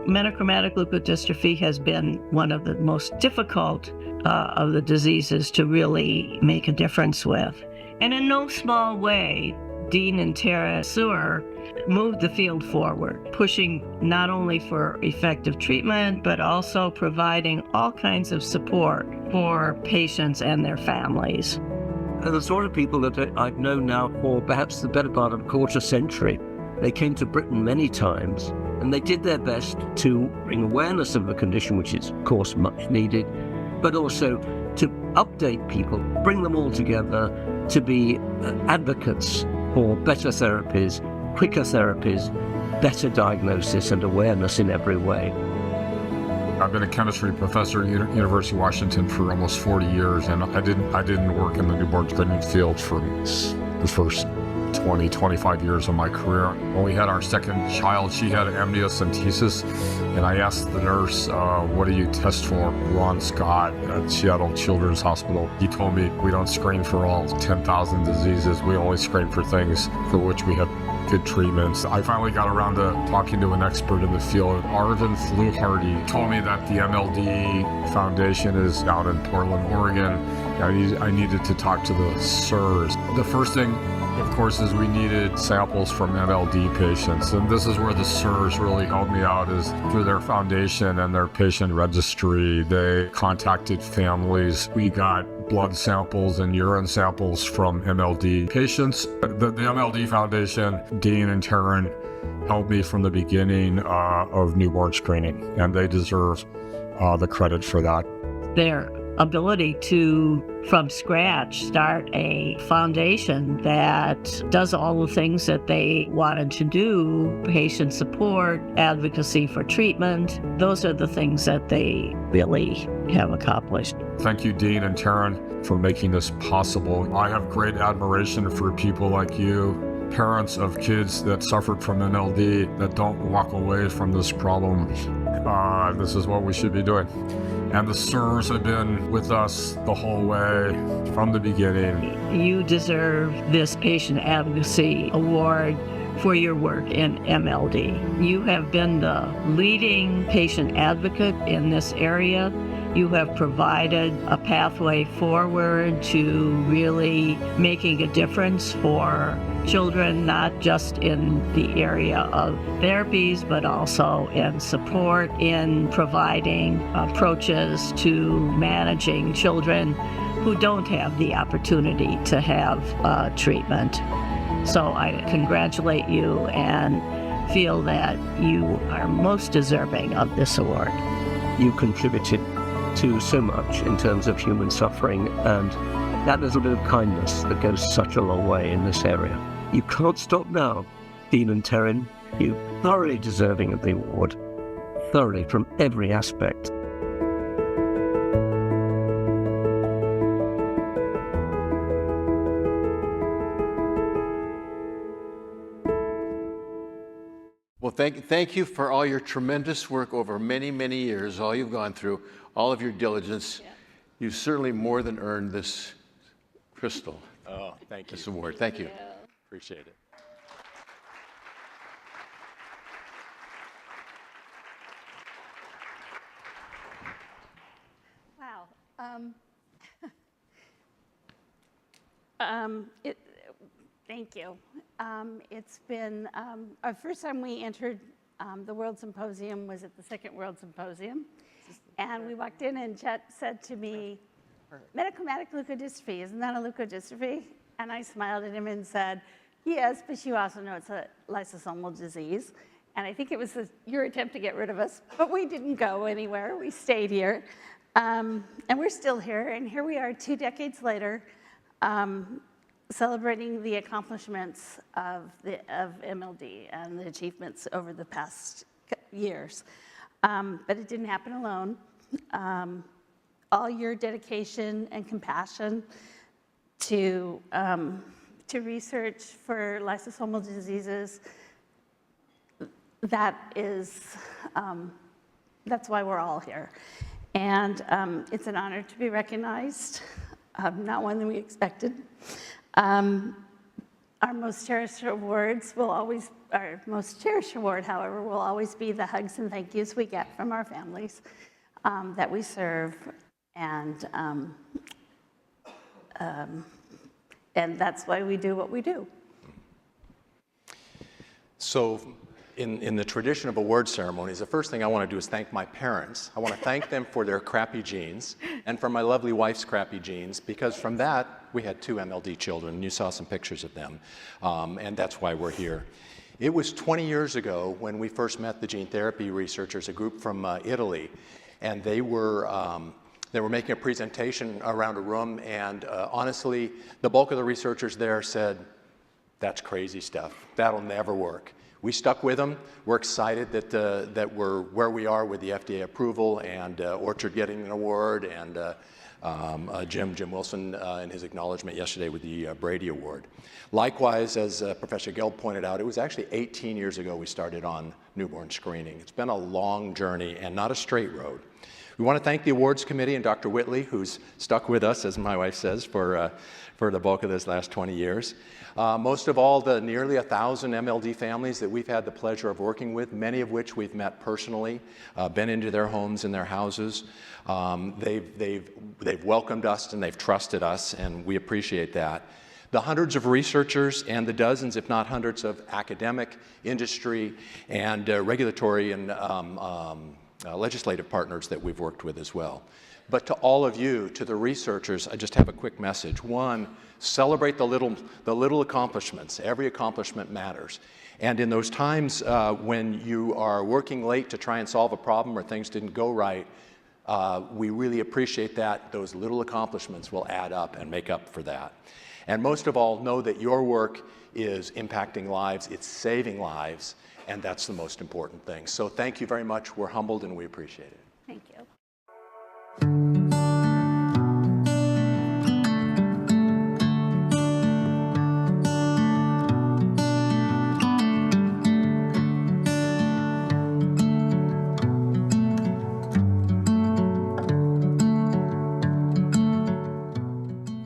Metachromatic leukodystrophy has been one of the most difficult of the diseases to really make a difference with. And in no small way, Dean and Teryn Suhr moved the field forward, pushing not only for effective treatment, but also providing all kinds of support for patients and their families. And the sort of people that I've known now for perhaps the better part of a quarter century. They came to Britain many times, and they did their best to bring awareness of the condition, which is, of course, much needed, but also to update people, bring them all together to be advocates for better therapies, quicker therapies, better diagnosis and awareness in every way. I've been a chemistry professor at University of Washington for almost 40 years, and I didn't work in the newborn screening field for the first 20, 25 years of my career. When we had our second child, she had amniocentesis, and I asked the nurse, what do you test for? Ron Scott at Seattle Children's Hospital. He told me, we don't screen for all 10,000 diseases. We only screen for things for which we have good treatments. I finally got around to talking to an expert in the field. Arvin Fluharty told me that the MLD Foundation is out in Portland, Oregon. I needed to talk to the Suhrs. The first thing, of course, is we needed samples from MLD patients, and this is where the Suhrs really helped me out, is through their foundation and their patient registry. They contacted families. We got blood samples and urine samples from MLD patients. The MLD Foundation, Dean and Teryn, helped me from the beginning of newborn screening, and they deserve the credit for that. Their ability to, from scratch, start a foundation that does all the things that they wanted to do, patient support, advocacy for treatment, those are the things that they really have accomplished. Thank you, Dean and Teryn, for making this possible. I have great admiration for people like you, parents of kids that suffered from MLD, that don't walk away from this problem. This is what we should be doing. And the Suhrs have been with us the whole way from the beginning. You deserve this patient advocacy award for your work in MLD. You have been the leading patient advocate in this area. You have provided a pathway forward to really making a difference for children, not just in the area of therapies, but also in support, in providing approaches to managing children who don't have the opportunity to have treatment. So I congratulate you and feel that you are most deserving of this award. You contributed to so much in terms of human suffering, and that little bit of kindness that goes such a long way in this area. You can't stop now, Dean and Teryn. You're thoroughly deserving of the award, thoroughly from every aspect. Well, thank you for all your tremendous work over many, many years, all you've gone through, all of your diligence. Yeah. You've certainly more than earned this crystal. Oh, thank you. This award. Thank you. Yeah. Appreciate it. Wow. Thank you. It's been our first time we entered the WORLDSymposium was at the second WORLDSymposium, and we walked in and Chet said to me, "Metachromatic leukodystrophy, isn't that a leukodystrophy?" And I smiled at him and said, "Yes, but you also know it's a lysosomal disease." And I think it was your attempt to get rid of us, but we didn't go anywhere. We stayed here, and we're still here. And here we are 2 decades later, celebrating the accomplishments of MLD and the achievements over the past years. But it didn't happen alone. All your dedication and compassion to research for lysosomal diseases, that's why we're all here. And it's an honor to be recognized, not one that we expected. Our most cherished awards will always, our most cherished award, however, will always be the hugs and thank yous we get from our families that we serve, and that's why we do what we do. So in the tradition of award ceremonies, the first thing I want to do is thank my parents. I want to thank them for their crappy genes and for my lovely wife's crappy genes, because from that, we had 2 MLD children. You saw some pictures of them, and that's why we're here. It was 20 years ago when we first met the gene therapy researchers, a group from Italy, and they were making a presentation around a room, and honestly, the bulk of the researchers there said, "That's crazy stuff. That'll never work." We stuck with them. We're excited that we're where we are with the FDA approval and Orchard getting an award, and Jim Wilson in his acknowledgement yesterday with the Brady Award. Likewise, as Professor Gelb pointed out, it was actually 18 years ago we started on newborn screening. It's been a long journey and not a straight road. We want to thank the awards committee and Dr. Whitley, who's stuck with us, as my wife says, for the bulk of this last 20 years. Most of all, the nearly 1,000 MLD families that we've had the pleasure of working with, many of which we've met personally, been into their homes and their houses. They've welcomed us and they've trusted us, and we appreciate that. The hundreds of researchers and the dozens, if not hundreds, of academic, industry, and regulatory and legislative partners that we've worked with as well. But to all of you, to the researchers, I just have a quick message. One, celebrate the little accomplishments. Every accomplishment matters. And in those times when you are working late to try and solve a problem or things didn't go right, we really appreciate that. Those little accomplishments will add up and make up for that. And most of all, know that your work is impacting lives, it's saving lives, and that's the most important thing. So thank you very much. We're humbled and we appreciate it. Thank you.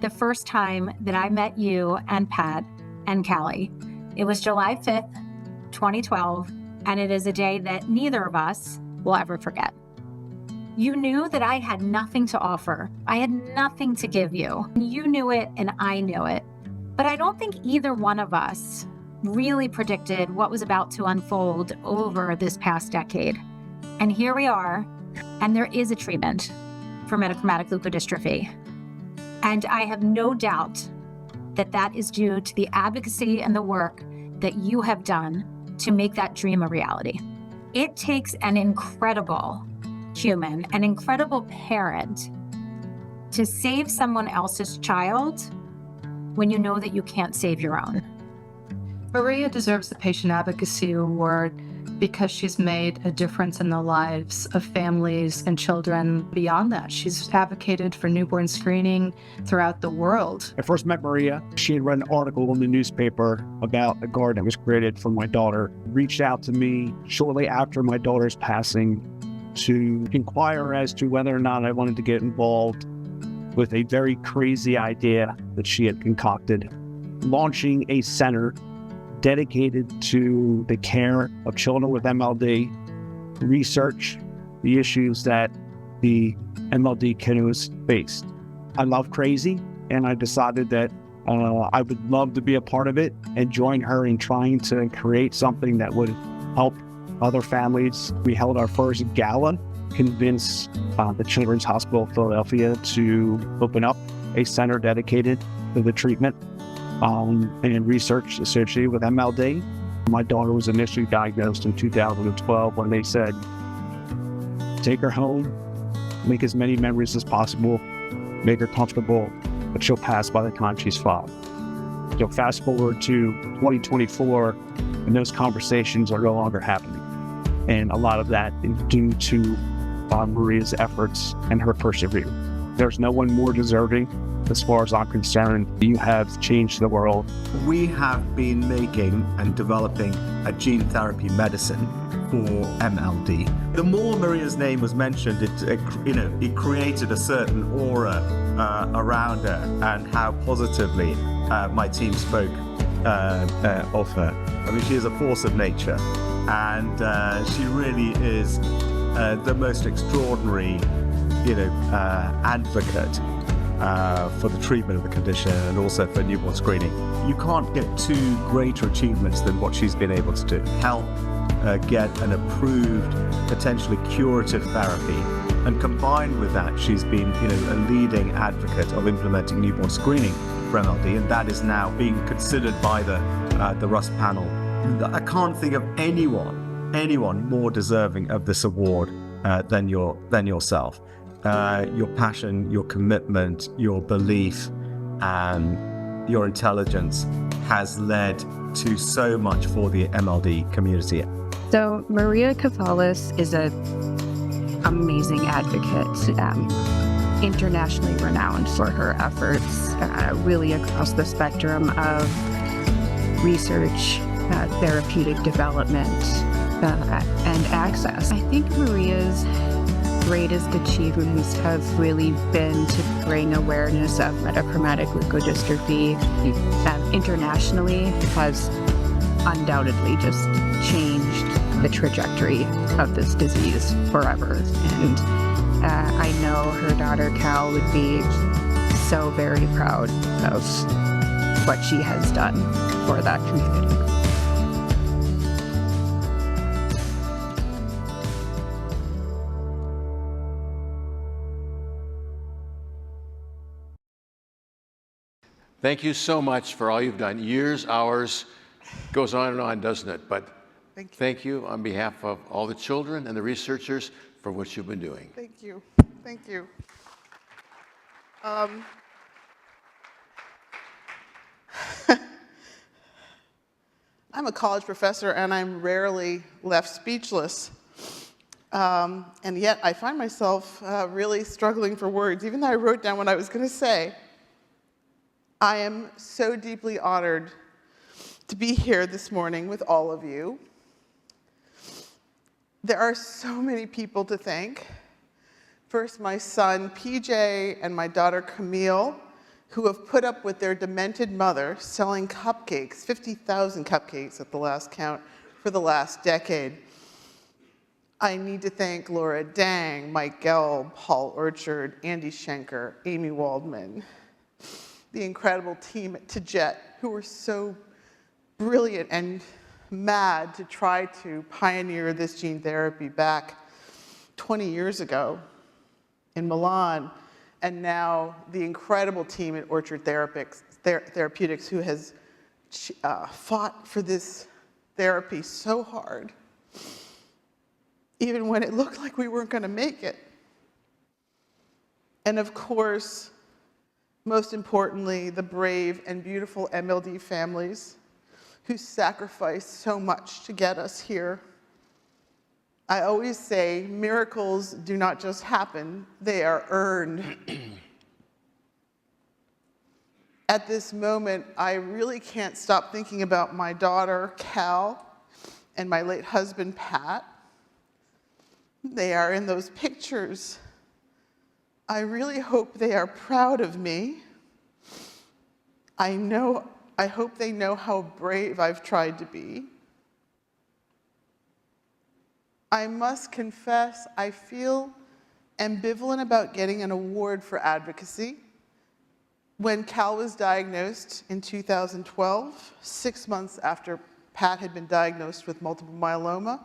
The first time that I met you and Pat and Callie, it was July 5th, 2012, and it is a day that neither of us will ever forget. You knew that I had nothing to offer. I had nothing to give you. You knew it and I knew it. But I don't think either one of us really predicted what was about to unfold over this past decade. And here we are, and there is a treatment for metachromatic leukodystrophy. And I have no doubt that that is due to the advocacy and the work that you have done to make that dream a reality. It takes an incredible human, an incredible parent to save someone else's child when you know that you can't save your own. Maria deserves the Patient Advocacy Award because she's made a difference in the lives of families and children beyond that. She's advocated for newborn screening throughout the world. I first met Maria. She had read an article in the newspaper about a garden that was created for my daughter. Reached out to me shortly after my daughter's passing to inquire as to whether or not I wanted to get involved with a very crazy idea that she had concocted, launching a center dedicated to the care of children with MLD, research the issues that the MLD kiddos faced. I love crazy, and I decided that I would love to be a part of it and join her in trying to create something that would help other families. We held our first gala, convinced the Children's Hospital of Philadelphia to open up a center dedicated to the treatment and research associated with MLD. My daughter was initially diagnosed in 2012 when they said, take her home, make as many memories as possible, make her comfortable, but she'll pass by the time she's 5. So fast forward to 2024, and those conversations are no longer happening. And a lot of that is due to Maria's efforts and her perseverance. There's no one more deserving. As far as I'm concerned, you have changed the world. We have been making and developing a gene therapy medicine for MLD. The more Maria's name was mentioned, it created a certain aura around her, and how positively my team spoke of her. I mean, she is a force of nature, and she really is the most extraordinary, advocate for the treatment of the condition and also for newborn screening. You can't get two greater achievements than what she's been able to do. Help get an approved, potentially curative therapy, and combined with that, she's been, a leading advocate of implementing newborn screening for MLD, and that is now being considered by the Rust panel. I can't think of anyone more deserving of this award than yourself. Your passion, your commitment, your belief, and your intelligence has led to so much for the MLD community. So Maria Kefalas is an amazing advocate, internationally renowned for her efforts, really across the spectrum of research, therapeutic development, and access. I think Maria's greatest achievements have really been to bring awareness of metachromatic leukodystrophy internationally. Has undoubtedly just changed the trajectory of this disease forever. And I know her daughter Cal would be so very proud of what she has done for that community. Thank you so much for all you've done. Years, hours, goes on and on, doesn't it? But thank you on behalf of all the children and the researchers for what you've been doing. Thank you. Thank you. I'm a college professor, and I'm rarely left speechless. And yet I find myself really struggling for words, even though I wrote down what I was going to say. I am so deeply honored to be here this morning with all of you. There are so many people to thank. First, my son, PJ, and my daughter, Camille, who have put up with their demented mother selling cupcakes, 50,000 cupcakes at the last count, for the last decade. I need to thank Laura Dang, Mike Gelb, Paul Orchard, Andy Schenker, Amy Waldman, the incredible team at TGET, who were so brilliant and mad to try to pioneer this gene therapy back 20 years ago in Milan, and now the incredible team at Orchard Therapeutics who has fought for this therapy so hard, even when it looked like we weren't going to make it. And of course, most importantly, the brave and beautiful MLD families who sacrificed so much to get us here. I always say miracles do not just happen, they are earned. At this moment, I really can't stop thinking about my daughter, Cal, and my late husband, Pat. They are in those pictures. I really hope they are proud of me. I hope they know how brave I've tried to be. I must confess, I feel ambivalent about getting an award for advocacy. When Cal was diagnosed in 2012, 6 months after Pat had been diagnosed with multiple myeloma,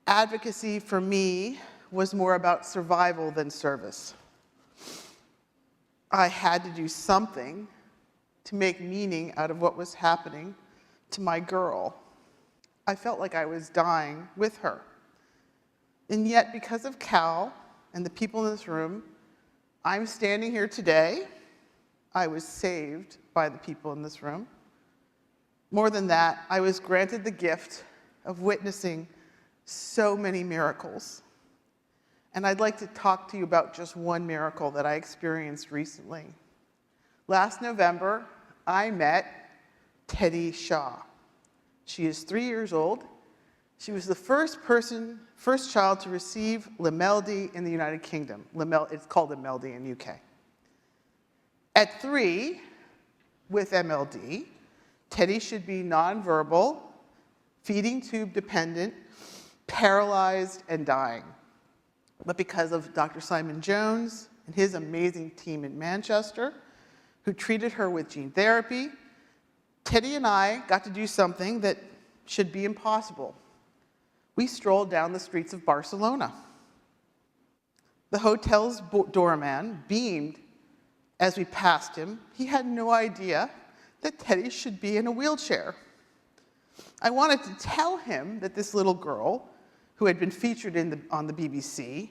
advocacy for me was more about survival than service. I had to do something to make meaning out of what was happening to my girl. I felt like I was dying with her. And yet, because of Cal and the people in this room, I'm standing here today. I was saved by the people in this room. More than that, I was granted the gift of witnessing so many miracles. And I'd like to talk to you about just one miracle that I experienced recently. Last November, I met Teddy Shaw. She is 3 years old. She was the first child to receive MLD in the United Kingdom. It's called MLD in UK. At 3, with MLD, Teddy should be nonverbal, feeding tube dependent, paralyzed, and dying. But because of Dr. Simon Jones and his amazing team in Manchester, who treated her with gene therapy, Teddy and I got to do something that should be impossible. We strolled down the streets of Barcelona. The hotel's doorman beamed as we passed him. He had no idea that Teddy should be in a wheelchair. I wanted to tell him that this little girl, who had been featured on the BBC,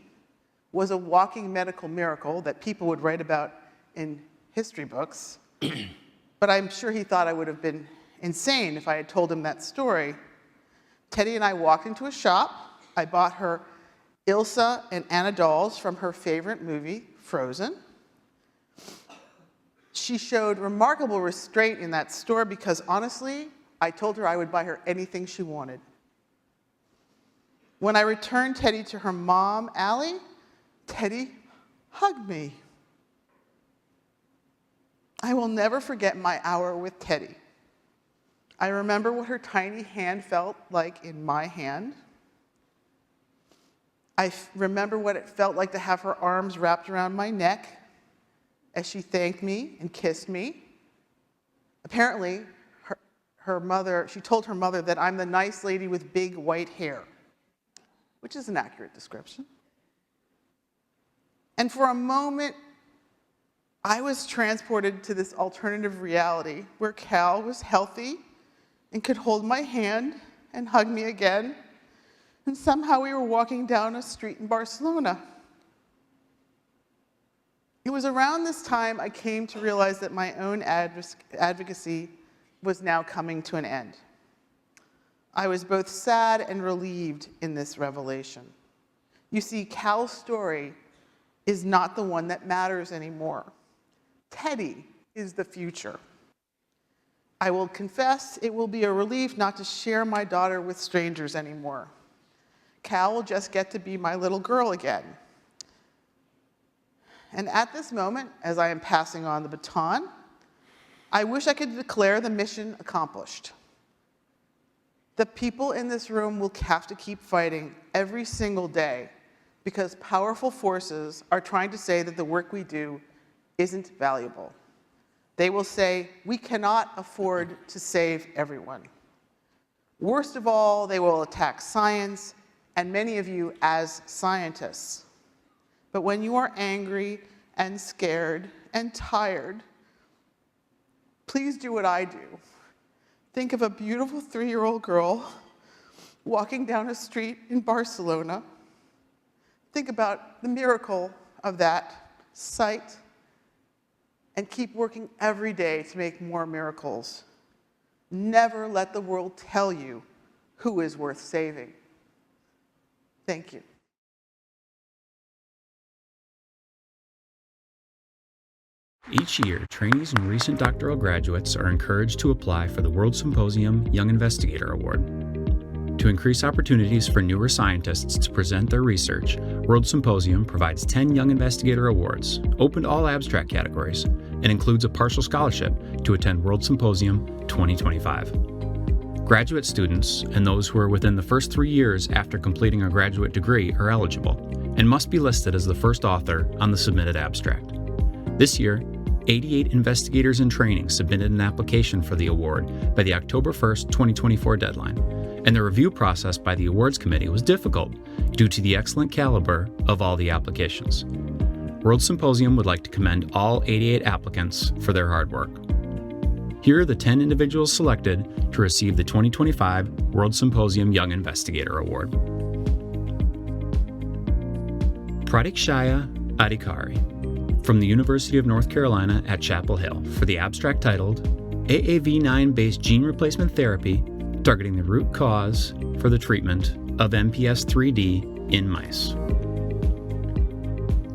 was a walking medical miracle that people would write about in history books. But I'm sure he thought I would have been insane if I had told him that story. Teddy and I walked into a shop. I bought her Ilsa and Anna dolls from her favorite movie, Frozen. She showed remarkable restraint in that store because, honestly, I told her I would buy her anything she wanted. When I returned Teddy to her mom, Allie, Teddy hugged me. I will never forget my hour with Teddy. I remember what her tiny hand felt like in my hand. I remember what it felt like to have her arms wrapped around my neck as she thanked me and kissed me. Apparently, she told her mother that I'm the nice lady with big white hair, which is an accurate description. And for a moment, I was transported to this alternative reality where Cal was healthy and could hold my hand and hug me again. And somehow we were walking down a street in Barcelona. It was around this time I came to realize that my own advocacy was now coming to an end. I was both sad and relieved in this revelation. You see, Cal's story is not the one that matters anymore. Teddy is the future. I will confess it will be a relief not to share my daughter with strangers anymore. Cal will just get to be my little girl again. And at this moment, as I am passing on the baton, I wish I could declare the mission accomplished. The people in this room will have to keep fighting every single day because powerful forces are trying to say that the work we do isn't valuable. They will say, we cannot afford to save everyone. Worst of all, they will attack science and many of you as scientists. But when you are angry and scared and tired, please do what I do. Think of a beautiful 3-year-old girl walking down a street in Barcelona. Think about the miracle of that sight and keep working every day to make more miracles. Never let the world tell you who is worth saving. Thank you. Each year, trainees and recent doctoral graduates are encouraged to apply for the WORLDSymposium Young Investigator Award. To increase opportunities for newer scientists to present their research, WORLDSymposium provides 10 Young Investigator Awards, open to all abstract categories, and includes a partial scholarship to attend WORLDSymposium 2025. Graduate students and those who are within the first 3 years after completing a graduate degree are eligible and must be listed as the first author on the submitted abstract. This year, 88 investigators in training submitted an application for the award by the October 1st, 2024 deadline, and the review process by the awards committee was difficult due to the excellent caliber of all the applications. WORLDSymposium would like to commend all 88 applicants for their hard work. Here are the 10 individuals selected to receive the 2025 WORLDSymposium Young Investigator Award. Pratikshaya Adhikari from the University of North Carolina at Chapel Hill for the abstract titled AAV9-based gene replacement therapy targeting the root cause for the treatment of MPS IIID in mice.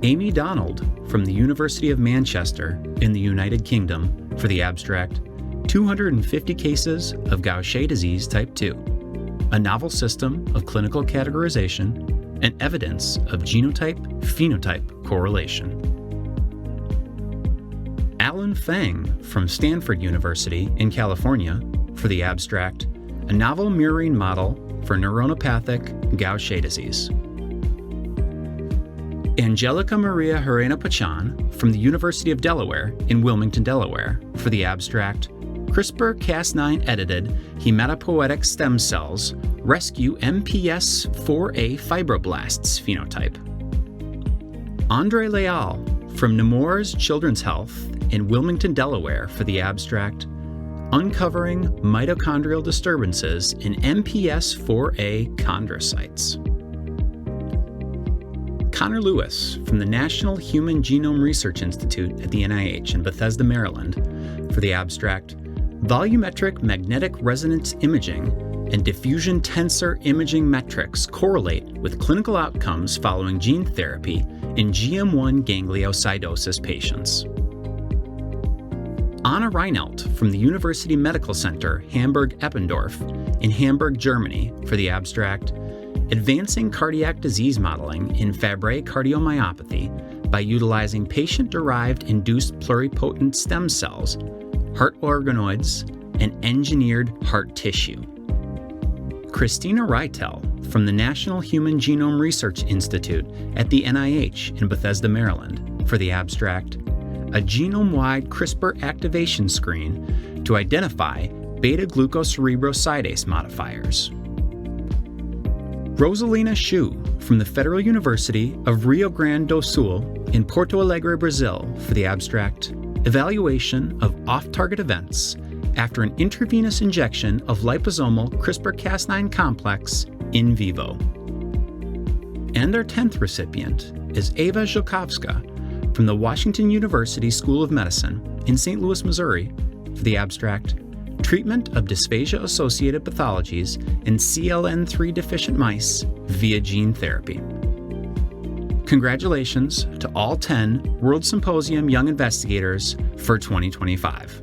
Amy Donald from the University of Manchester in the United Kingdom for the abstract 250 cases of Gaucher disease type 2, a novel system of clinical categorization and evidence of genotype-phenotype correlation. Alan Feng from Stanford University in California for the abstract, A Novel Mirroring Model for Neuronopathic Gaucher Disease. Angelica Maria Herrera-Pachan from the University of Delaware in Wilmington, Delaware for the abstract, CRISPR-Cas9 edited hematopoietic stem cells rescue MPS IVA fibroblasts phenotype. Andre Leal from Nemours Children's Health in Wilmington, Delaware for the abstract, Uncovering Mitochondrial Disturbances in MPS IVA chondrocytes. Connor Lewis from the National Human Genome Research Institute at the NIH in Bethesda, Maryland for the abstract, Volumetric magnetic resonance imaging and diffusion tensor imaging metrics correlate with clinical outcomes following gene therapy in GM1 gangliosidosis patients. Anna Reinelt from the University Medical Center Hamburg-Eppendorf in Hamburg, Germany for the abstract, Advancing Cardiac Disease Modeling in Fabry Cardiomyopathy by utilizing patient-derived induced pluripotent stem cells, heart organoids, and engineered heart tissue. Christina Reitel from the National Human Genome Research Institute at the NIH in Bethesda, Maryland for the abstract, a genome-wide CRISPR activation screen to identify beta-glucocerebrosidase modifiers. Rosalina Xu from the Federal University of Rio Grande do Sul in Porto Alegre, Brazil for the abstract, evaluation of off-target events after an intravenous injection of liposomal CRISPR-Cas9 complex in vivo. And our 10th recipient is Eva Zhukowska from the Washington University School of Medicine in St. Louis, Missouri for the abstract, treatment of dysphagia-associated pathologies in CLN3 deficient mice via gene therapy. Congratulations to all 10 WORLDSymposium Young Investigators for 2025.